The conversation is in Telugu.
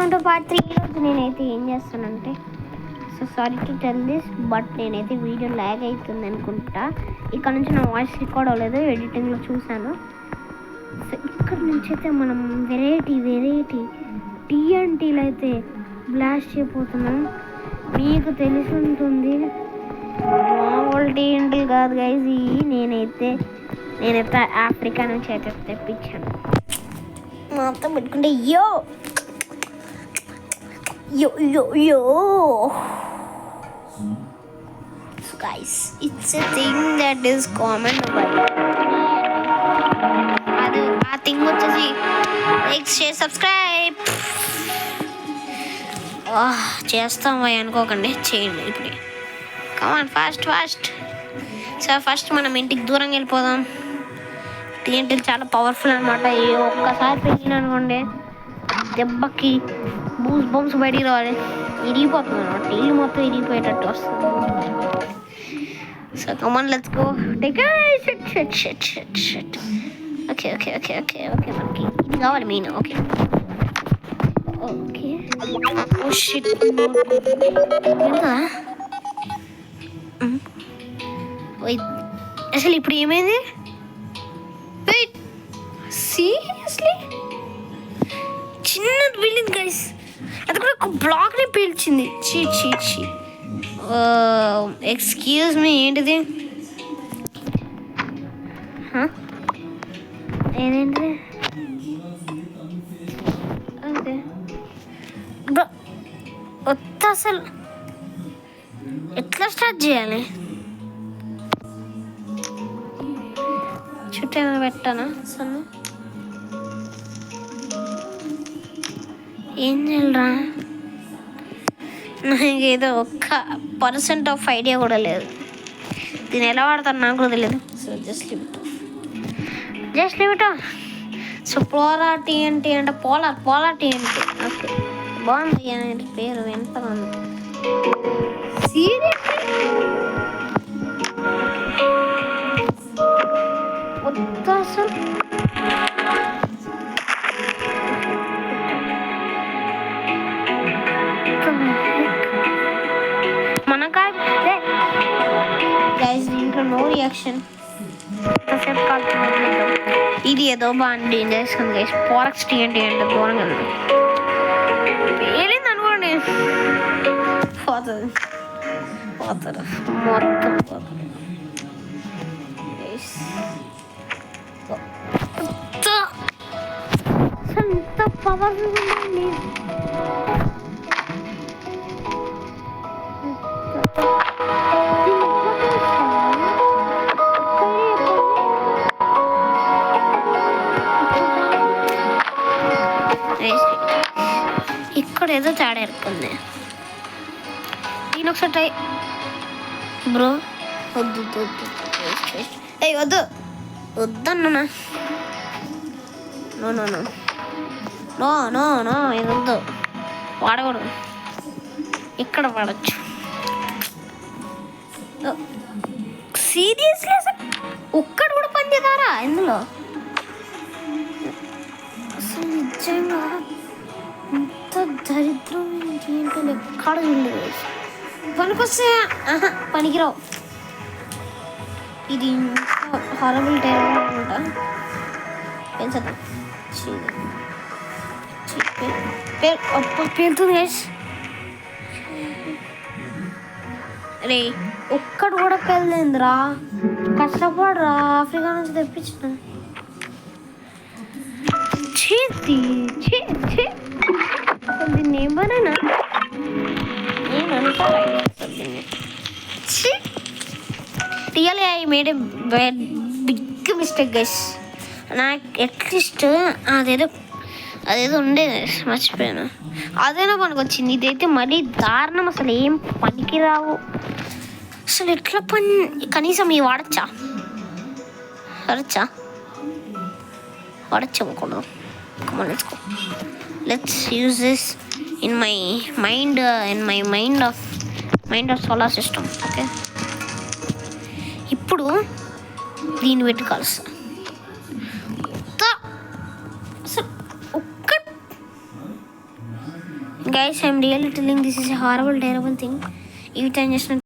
Welcome to part 3. ఈరోజు నేనైతే ఏం చేస్తానంటే, so sorry to tell this, but నేనైతే వీడియో ల్యాగ్ అవుతుంది అనుకుంటా. ఇక్కడ నుంచి నా వాయిస్ రికార్డ్ అవ్వలేదు, ఎడిటింగ్లో చూశాను. సో ఇక్కడ నుంచి అయితే మనం వెరైటీ TNTలు అయితే బ్లాస్ట్ చేయబోతున్నాం. మీకు తెలిసి ఉంటుంది, మామూలు TNTలు కాదు గైజ్. నేనైతే ఆఫ్రికా నుంచి అయితే తెప్పించాను. మొత్తం పెట్టుకుంటే యో so guys, it's a thing that is common అది ఆ థింగ్ వచ్చేసి లైక్ షేర్ సబ్స్క్రైబ్ చేస్తాం అనుకోకండి, చేయండి ఇప్పుడు. Come on fast. సో ఫస్ట్ మనం ఇంటికి దూరంగా వెళ్ళిపోదాం. TNTలు చాలా పవర్ఫుల్ అనమాట. ఒక్కసారి పెరిగిన అనుకోండి, దెబ్బకి బూస్ బంప్స్ బయటికి రావాలి, ఇరిగిపోతుంది అనమాట. ఇల్లు మొత్తం ఇరిగిపోయేటట్టు వస్తుంది. So come on let's go. Shut okay మనకి ఇది కావాలి మెయిన్. ఓకే ఓ షిట్ అసలు ఇప్పుడు ఏమైంది? సీరియస్లీ చిన్నది వెళ్ళింది గైస్, అది కూడా ఒక బ్లాక్ని పీల్చింది. చీ ఎక్స్క్యూజ్ మీ, ఏంటిది? ఏదేంటిది? ఓకే బ్రో, అసలు ఎట్లా స్టార్ట్ చేయాలి? చుట్టూ ఏమైనా పెట్టానా? అసలు ఏం చేయాలరా? నాకు ఏదో 1% ఆఫ్ ఐడియా కూడా లేదు. దీన్ని ఎలా వాడతాను నాకు కూడా తెలియదు. So just live it. So polar TNT అంటే పోలార్ TNT. ఓకే బాగుంది అనేది పేరు, ఎంత బాగుంది. సీరియస్లీ అసలు దీంట్లో నో రియాక్షన్. ఇది ఏదో బాగుంది చేసుకుంది గైస్. పోరక్స్ TNT అంటే దూరంగా పేలింది అనుకోండి, పోతుంది మొత్తం పోతుంది. ఎంత పవర్ఫుల్ ఉందండి. ఇక్కడ ఏదో తేడా ఎరుకుంది. నేను ఒకసారి ట్రై బ్రో. వద్దన్నా. నో ఇది వద్దు, వాడకూడదు. ఇక్కడ వాడచ్చు. సీరియస్లీ అసలు ఒక్కడు కూడా పని చేస్తారా ఇందులో? అసలు నిజంగా ఎంత దరిద్రం ఏంటో ఎక్కడ ఉండదు. పనికొస్తే పనికిరావు. ఇది హారబుల్ టైం అనుకుంటా. పెంచదు పేలుతుంది గైస్. రే ఒక్కడు కూడా పెళ్ళిందిరా, కష్టపడరా. ఆఫ్రికా నుంచి తెప్పించిన దీన్ని ఏమన్నా really I made a big mistake guys. నాకు అట్లీస్ట్ అదేదో ఉండేది, మర్చిపోయాను. అదేనా పనికొచ్చింది. ఇదైతే మరీ దారుణం, అసలు ఏం పనికి రావు. అసలు ఎట్లా కనీసం ఇవి వాడచ్చా వాడచ్చేమకూడదు. Let's use this in my mind of solar system. Okay ఇప్పుడు దీన్ని పెట్టి కలుస్తా. Guys I'm really telling this is a horrible terrible thing. ఈ టైం చేసిన